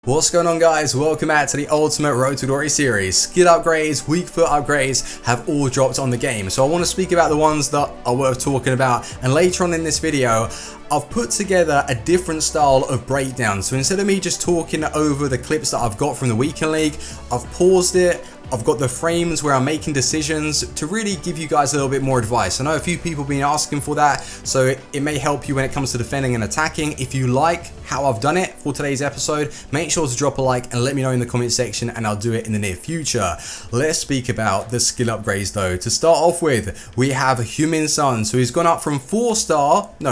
What's going on, guys? Welcome back to the Ultimate Road to Glory series. Skill upgrades, weak foot upgrades have all dropped on the game, so I want to speak about the ones that are worth talking about, and later on in this video I've put together a different style of breakdown. So instead of me just talking over the clips that I've got from the Weekend League, I've paused it. I've got the frames where I'm making decisions to really give you guys a little bit more advice. I know a few people have been asking for that, so it may help you when it comes to defending and attacking. If you like how I've done it for today's episode, make sure to drop a like and let me know in the comment section, and I'll do it in the near future. Let's speak about the skill upgrades though. To start off with, we have Heung-min Son. So he's gone up from 3-star to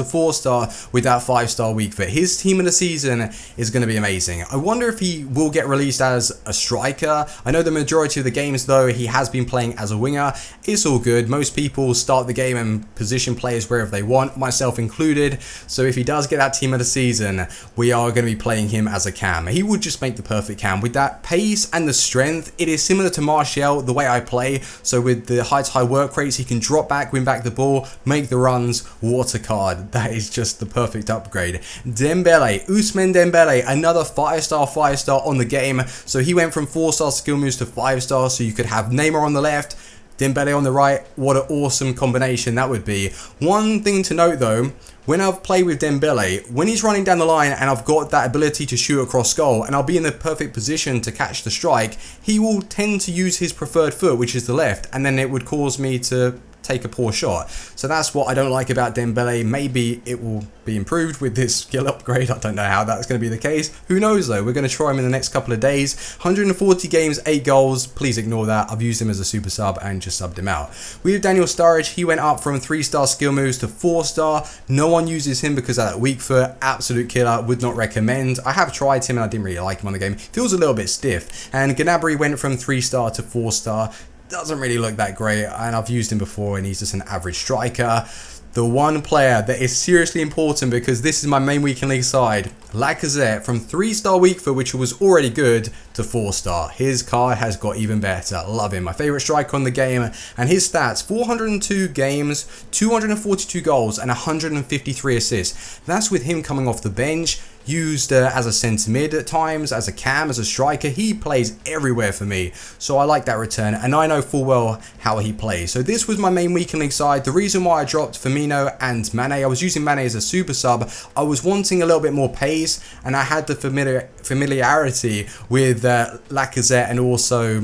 4-star with that 5-star weak foot. His team of the season is going to be amazing. I wonder if he will get released as a striker. I know the majority of the games though he has been playing as a winger. It's all good. Most people start the game and position players wherever they want, myself included. So if he does get that team of the season, we are going to be playing him as a cam. He would just make the perfect cam. With that pace and the strength, it is similar to Martial, the way I play. So with the high work rates, he can drop back, win back the ball, make the runs. Water card. That is just the perfect upgrade. Dembele, Ousmane Dembele, another 5-star on the game. So he went from 4-star skill moves to 5-star, so you could have Neymar on the left, Dembele on the right. What an awesome combination that would be. One thing to note though, when I've played with Dembele, when he's running down the line and I've got that ability to shoot across goal and I'll be in the perfect position to catch the strike, he will tend to use his preferred foot, which is the left, and then it would cause me to take a poor shot. So that's what I don't like about Dembele. Maybe it will be improved with this skill upgrade. I don't know how that's going to be the case. Who knows though? We're going to try him in the next couple of days. 140 games, 8 goals. Please ignore that. I've used him as a super sub and just subbed him out. We have Daniel Sturridge. He went up from 3-star skill moves to 4-star. No one uses him because of that weak foot. Absolute killer. Would not recommend. I have tried him and I didn't really like him on the game. Feels a little bit stiff. And Gnabry went from 3-star to 4-star. Doesn't really look that great, and I've used him before and he's just an average striker. The one player that is seriously important, because this is my main Weekend League side, Lacazette, from 3-star weak foot, which was already good, to 4-star. His card has got even better. Love him. My favorite striker on the game, and his stats: 402 games, 242 goals, and 153 assists. That's with him coming off the bench. Used as a centre mid at times, as a cam, as a striker. He plays everywhere for me, so I like that return, and I know full well how he plays. So this was my main Weekend League side. The reason why I dropped Firmino and Mane, I was using Mane as a super sub. I was wanting a little bit more pace, and I had the familiarity with Lacazette and also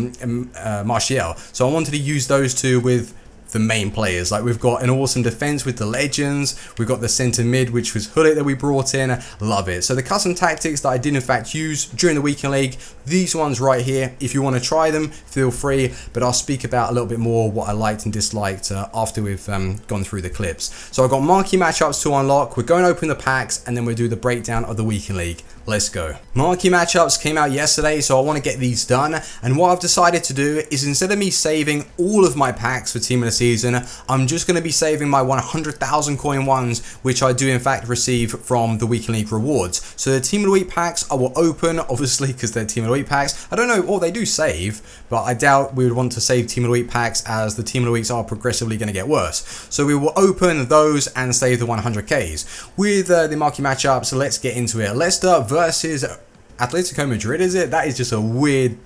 Martial, so I wanted to use those two with the main players. Like, we've got an awesome defense with the legends, we've got the center mid, which was Hullet that we brought in. Love it. So the custom tactics that I did in fact use during the Weekend League, these ones right here, if you want to try them, feel free, but I'll speak about a little bit more what I liked and disliked after we've gone through the clips. So I've got marquee matchups to unlock. We're going to open the packs and then we'll do the breakdown of the Weekend League. Let's go. Marquee matchups came out yesterday, so I want to get these done. And what I've decided to do is, instead of me saving all of my packs for team of the season, I'm just going to be saving my 100,000 coin ones, which I do in fact receive from the Weekend League rewards. So the team of the week packs I will open, obviously, because they're team of the week packs. I don't know, or they do save, but I doubt we would want to save team of the week packs, as the team of the weeks are progressively going to get worse. So we will open those and save the 100Ks. With the marquee matchups, let's get into it. Leicester versus Atletico Madrid, is it? That is just a weird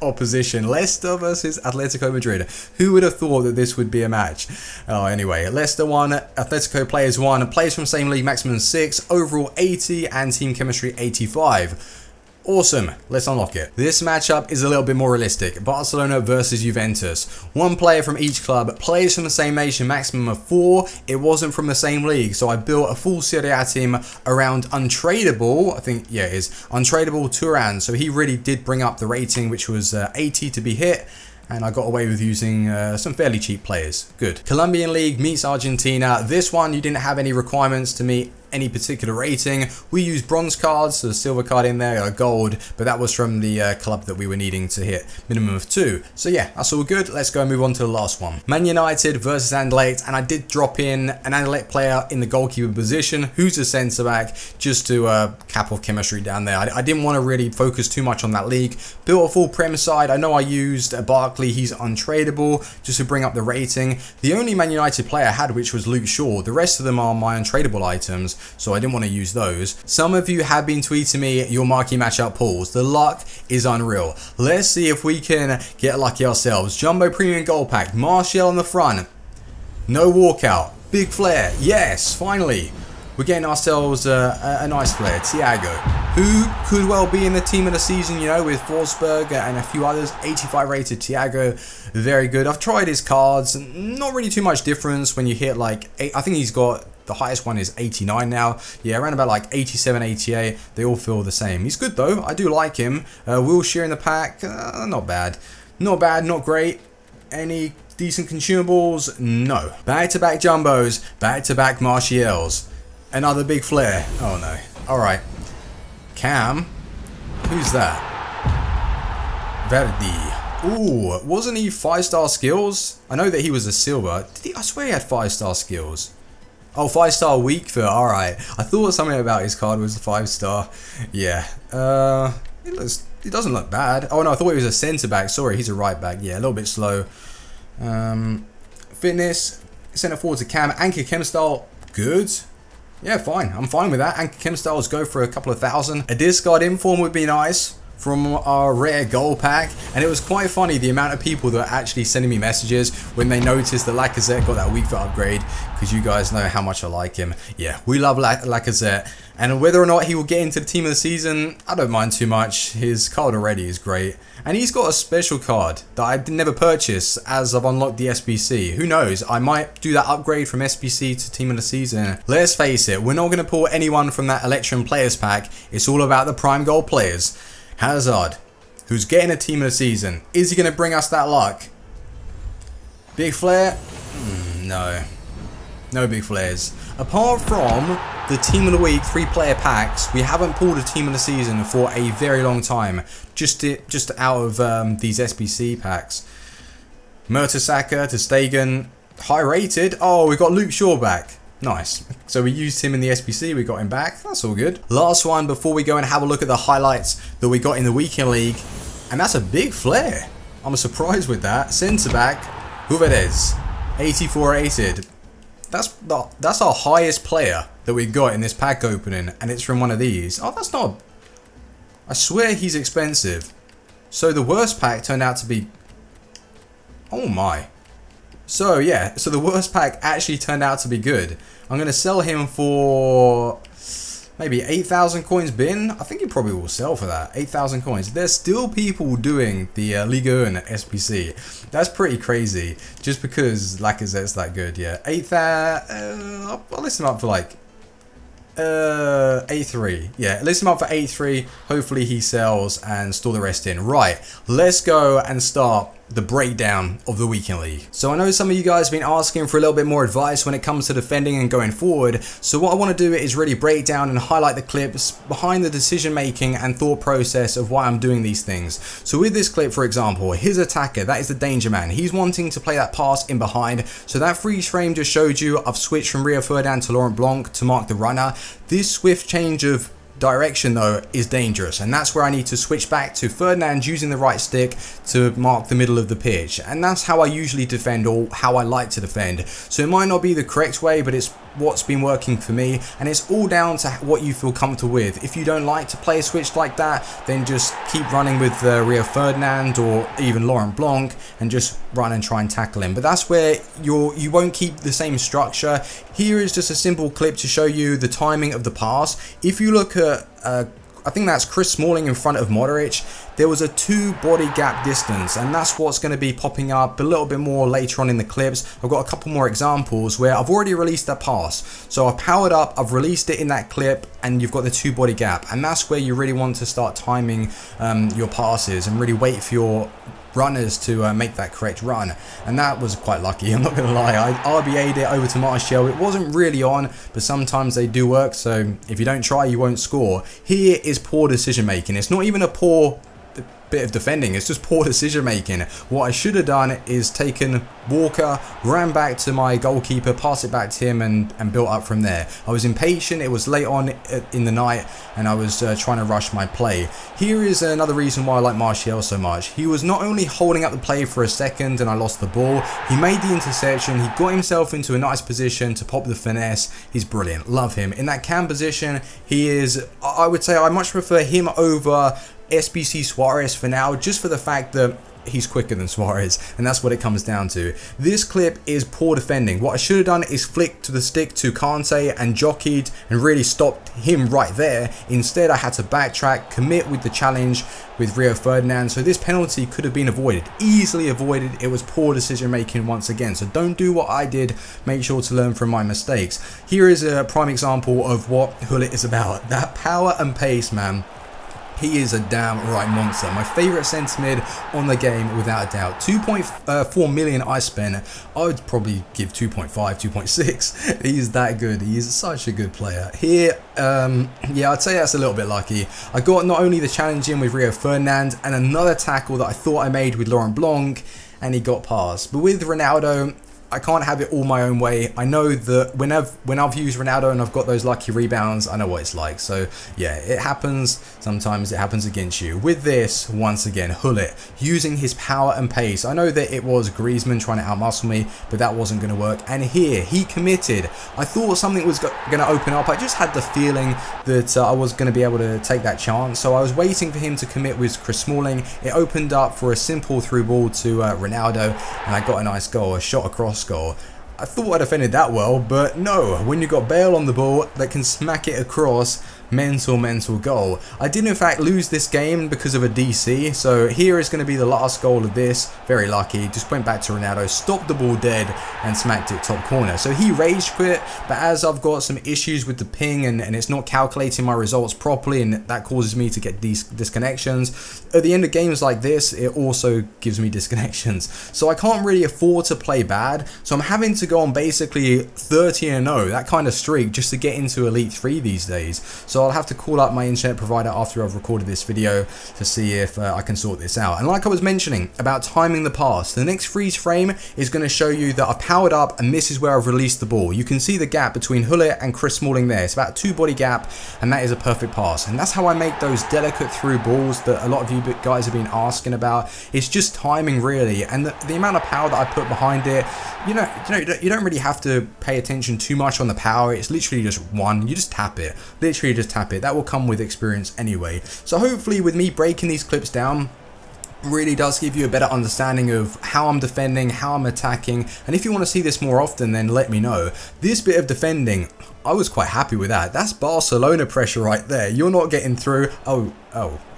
opposition. Leicester versus Atletico Madrid. Who would have thought that this would be a match? Oh, anyway, Leicester 1, Atletico players 1, players from same league maximum 6, overall 80, and team chemistry 85. Awesome, let's unlock it. This matchup is a little bit more realistic. Barcelona versus Juventus. One player from each club, players from the same nation, maximum of 4. It wasn't from the same league, so I built a full Serie A team around untradeable, I think, yeah, it is, untradeable Turan. So he really did bring up the rating, which was 80 to be hit. And I got away with using some fairly cheap players. Good. Colombian League meets Argentina. This one, you didn't have any requirements to meet any particular rating. We used bronze cards, so a silver card in there, a gold, but that was from the club that we were needing to hit minimum of 2. So yeah, that's all good. Let's go and move on to the last one. Man United versus Anderlecht, and I did drop in an Anderlecht player in the goalkeeper position, who's a centre back, just to cap off chemistry down there. I didn't want to really focus too much on that league. Built a full Prem side. I know I used Barkley, he's untradeable, just to bring up the rating. The only Man United player I had, which was Luke Shaw. The rest of them are my untradeable items. so I didn't want to use those. Some of you have been tweeting me your marquee matchup pulls. The luck is unreal. Let's see if we can get lucky ourselves. Jumbo Premium Gold Pack, Martial on the front. No walkout. Big flare. Yes, finally. We're getting ourselves a nice flare. Thiago, who could well be in the team of the season, you know, with Forsberg and a few others. 85 rated Thiago, very good. I've tried his cards, not really too much difference when you hit like, I think he's got, the highest one is 89 now. Yeah, around about like 87, 88. They all feel the same. He's good though. I do like him. Wilshere in the pack, not bad. Not bad, not great. Any decent consumables? No. Back-to-back Jumbos, back-to-back Martials. Another big flare. Oh no. Alright. Cam. Who's that? Verdi. Ooh, wasn't he 5-star skills? I know that he was a silver. Did he? I swear he had 5-star skills. Oh, 5-star weak foot. Alright. I thought something about his card was 5-star. Yeah. He doesn't look bad. Oh no, I thought he was a centre back. Sorry, he's a right back. Yeah, a little bit slow. Fitness. Centre forward to Cam. Anchor Chemstyle. Good. Yeah, fine. I'm fine with that. Anchor Chemstyles go for a couple of thousand. A discard inform would be nice from our rare gold pack. And it was quite funny the amount of people that were actually sending me messages when they noticed that Lacazette got that weak foot upgrade, because you guys know how much I like him. Yeah, we love Lacazette. And whether or not he will get into the team of the season, I don't mind too much. His card already is great. And he's got a special card that I never purchased as I've unlocked the SBC. Who knows? I might do that upgrade from SBC to team of the season. Let's face it, we're not going to pull anyone from that Electrum Players pack. It's all about the Prime Gold players. Hazard, who's getting a team of the season. Is he going to bring us that luck? Big flare? No. No big flares. Apart from the Team of the Week 3-player packs, we haven't pulled a Team of the Season for a very long time. Just out of these SBC packs. Mertesacker to Stegen. High rated. Oh, we got Luke Shaw back. Nice. So we used him in the SBC, we got him back. That's all good. Last one before we go and have a look at the highlights that we got in the Weekend League. And that's a big flare. I'm surprised with that. Centre back, Juvedes. 84 rated. That's our highest player that we got in this pack opening, and it's from one of these. Oh, that's not... I swear he's expensive. So the worst pack turned out to be... Oh my. So yeah, so the worst pack actually turned out to be good. I'm going to sell him for... maybe 8,000 coins bin. I think he probably will sell for that. 8,000 coins. There's still people doing the Liga 1 SBC. That's pretty crazy. Just because Lacazette's that good, yeah. 8,000... I'll list him up for like... 8.3. Yeah, list him up for 8.3. Hopefully he sells and store the rest in. Right, let's go and start the breakdown of the Weekend League. So I know some of you guys have been asking for a little bit more advice when it comes to defending and going forward. So what I want to do is really break down and highlight the clips behind the decision making and thought process of why I'm doing these things. So with this clip, for example, his attacker, that is the danger man. He's wanting to play that pass in behind. So that freeze frame just showed you I've switched from Rio Ferdinand to Laurent Blanc to mark the runner. This swift change of direction though is dangerous, and that's where I need to switch back to Ferdinand using the right stick to mark the middle of the pitch, and that's how I usually defend, or how I like to defend. So it might not be the correct way, but it's what's been working for me, and it's all down to what you feel comfortable with. If you don't like to play a switch like that, then just keep running with Rio Ferdinand or even Laurent Blanc and just run and try and tackle him. But that's where you won't keep the same structure. Here is just a simple clip to show you the timing of the pass. If you look at I think that's Chris Smalling in front of Modric, there was a 2 body gap distance, and that's what's going to be popping up a little bit more later on in the clips. I've got a couple more examples where I've already released that pass. So I've powered up, I've released it in that clip, and you've got the 2 body gap, and that's where you really want to start timing your passes and really wait for your runners to make that correct run. And that was quite lucky, I'm not gonna lie. I RBA'd it over to Martial. It wasn't really on, but sometimes they do work, so if you don't try you won't score. Here is poor decision making. It's not even a poor bit of defending, it's just poor decision making. What I should have done is taken Walker, ran back to my goalkeeper, passed it back to him and built up from there. I was impatient, it was late on in the night and I was trying to rush my play. Here is another reason why I like Martial so much. He was not only holding up the play for a second and I lost the ball, he made the interception, he got himself into a nice position to pop the finesse. He's brilliant, love him. In that cam position, he is, I would say I much prefer him over SBC Suarez for now, just for the fact that he's quicker than Suarez, and that's what it comes down to. This clip is poor defending. What I should have done is flick to the stick to Kante and jockeyed and really stopped him right there. Instead, I had to backtrack, commit with the challenge with Rio Ferdinand, so this penalty could have been avoided, easily avoided. It was poor decision making once again, so don't do what I did, make sure to learn from my mistakes. Here is a prime example of what Gullit is about. That power and pace, man. He is a damn right monster. My favourite centre mid on the game, without a doubt. 2.4 million I spent. I would probably give 2.5, 2.6. He's that good. He's such a good player. Here, yeah, I'd say that's a little bit lucky. I got not only the challenge in with Rio Ferdinand and another tackle that I thought I made with Laurent Blanc, and he got past. But with Ronaldo, I can't have it all my own way. I know that when I've used Ronaldo and I've got those lucky rebounds, I know what it's like. So yeah, it happens. Sometimes it happens against you. With this, once again, Gullit using his power and pace. I know that it was Griezmann trying to outmuscle me, but that wasn't going to work. And here, he committed. I thought something was going to open up. I just had the feeling that I was going to be able to take that chance. So I was waiting for him to commit with Chris Smalling. It opened up for a simple through ball to Ronaldo, and I got a nice goal, a shot across goal. I thought I defended that well, but no, when you got Bale on the ball that can smack it across, mental goal. I did in fact lose this game because of a DC, so here is going to be the last goal of this. Very lucky, just went back to Ronaldo, stopped the ball dead and smacked it top corner. So he rage quit, but as I've got some issues with the ping and it's not calculating my results properly, and that causes me to get these disconnections. At the end of games like this, it also gives me disconnections. So I can't really afford to play bad, so I'm having to go on basically 30-0, that kind of streak, just to get into Elite 3 these days. So I'll have to call up my internet provider after I've recorded this video to see if I can sort this out. And like I was mentioning about timing the pass, the next freeze frame is going to show you that I've powered up and this is where I've released the ball. You can see the gap between Gullit and Chris Smalling there. It's about a 2-body gap, and that is a perfect pass. And that's how I make those delicate through balls that a lot of you guys have been asking about. It's just timing really, and the amount of power that I put behind it. You don't really have to pay attention too much on the power. It's literally just one. You just tap it. Literally just tap it. That will come with experience anyway. So hopefully with me breaking these clips down, really does give you a better understanding of how I'm defending, how I'm attacking, and if you want to see this more often, then let me know. This bit of defending, I was quite happy with that. That's Barcelona pressure right there. You're not getting through.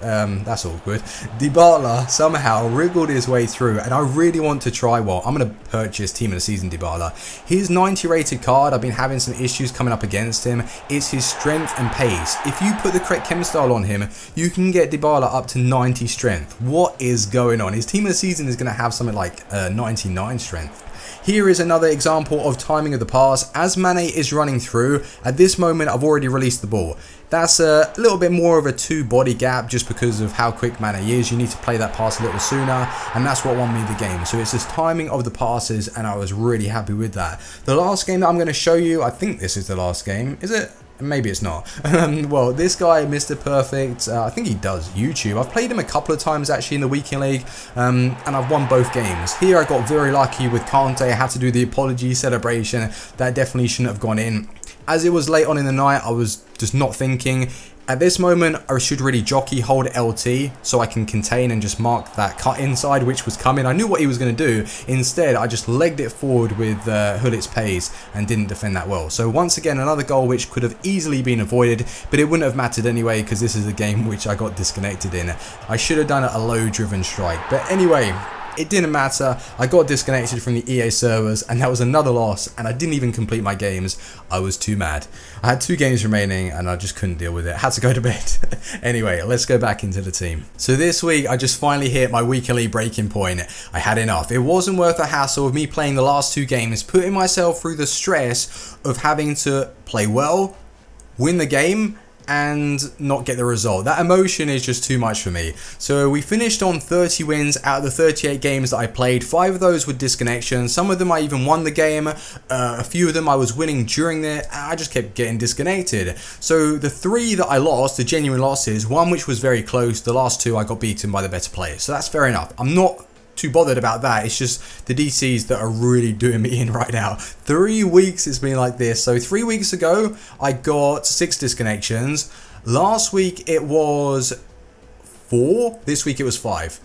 That's all good. Dybala somehow wriggled his way through, and I really want to try. Well, I'm going to purchase Team of the Season Dybala. His 90 rated card, I've been having some issues coming up against him. It's his strength and pace. If you put the correct chem style on him, you can get Dybala up to 90 strength. What is going on? His Team of the Season is going to have something like 99 strength. Here is another example of timing of the pass. As Mane is running through, at this moment I've already released the ball. That's a little bit more of a 2-body gap just because of how quick Mane is. You need to play that pass a little sooner, and that's what won me the game. So it's just timing of the passes, and I was really happy with that. The last game that I'm going to show you, I think this is the last game. Is it? Maybe it's not. Well, this guy, Mr. Perfect, I think he does YouTube. I've played him a couple of times actually in the Weekend League, and I've won both games. Here I got very lucky with Kante. I had to do the apology celebration. That definitely shouldn't have gone in. As it was late on in the night, I was just not thinking. At this moment, I should really jockey, hold LT, so I can contain and just mark that cut inside, which was coming. I knew what he was going to do. Instead, I just legged it forward with Gullit's pace and didn't defend that well. So once again, another goal which could have easily been avoided, but it wouldn't have mattered anyway because this is a game which I got disconnected in. I should have done a low-driven strike. But anyway, it didn't matter. I got disconnected from the EA servers, and that was another loss, and I didn't even complete my games. I was too mad. I had 2 games remaining, and I just couldn't deal with it. I had to go to bed. Anyway, let's go back into the team. So this week, I just finally hit my weekly breaking point. I had enough. It wasn't worth the hassle of me playing the last 2 games, putting myself through the stress of having to play well, win the game, and not get the result. That emotion is just too much for me. So we finished on 30 wins out of the 38 games that I played. 5 of those were disconnections. Some of them I even won the game. A few of them I was winning during it. I just kept getting disconnected. So the 3 that I lost, the genuine losses, one which was very close, the last 2 I got beaten by the better players. So that's fair enough. I'm not too bothered about that. It's just the DCs that are really doing me in right now. 3 weeks it's been like this. So 3 weeks ago I got 6 disconnections. Last week it was 4. This week it was 5.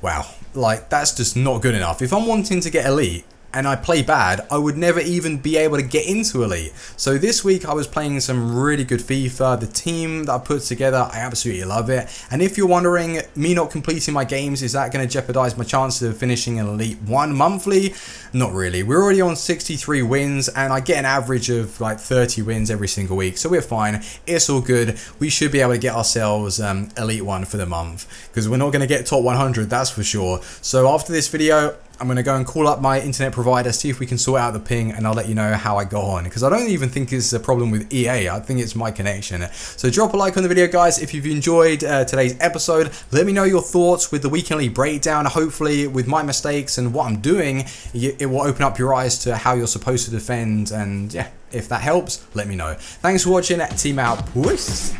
Wow, like that's just not good enough. If I'm wanting to get elite and I play bad, I would never even be able to get into elite. So this week I was playing some really good FIFA. The team that I put together, I absolutely love it. And if you're wondering, me not completing my games, is that going to jeopardize my chances of finishing an elite 1 monthly? Not really. We're already on 63 wins and I get an average of like 30 wins every single week. So we're fine. It's all good. We should be able to get ourselves elite 1 for the month, because we're not going to get top 100, that's for sure. So after this video, I'm going to go and call up my internet provider, see if we can sort out the ping, and I'll let you know how I got on. Because I don't even think it's a problem with EA. I think it's my connection. So drop a like on the video, guys. If you've enjoyed today's episode, let me know your thoughts with the Weekend League breakdown. Hopefully, with my mistakes and what I'm doing, it will open up your eyes to how you're supposed to defend. And yeah, if that helps, let me know. Thanks for watching. Team out. Peace.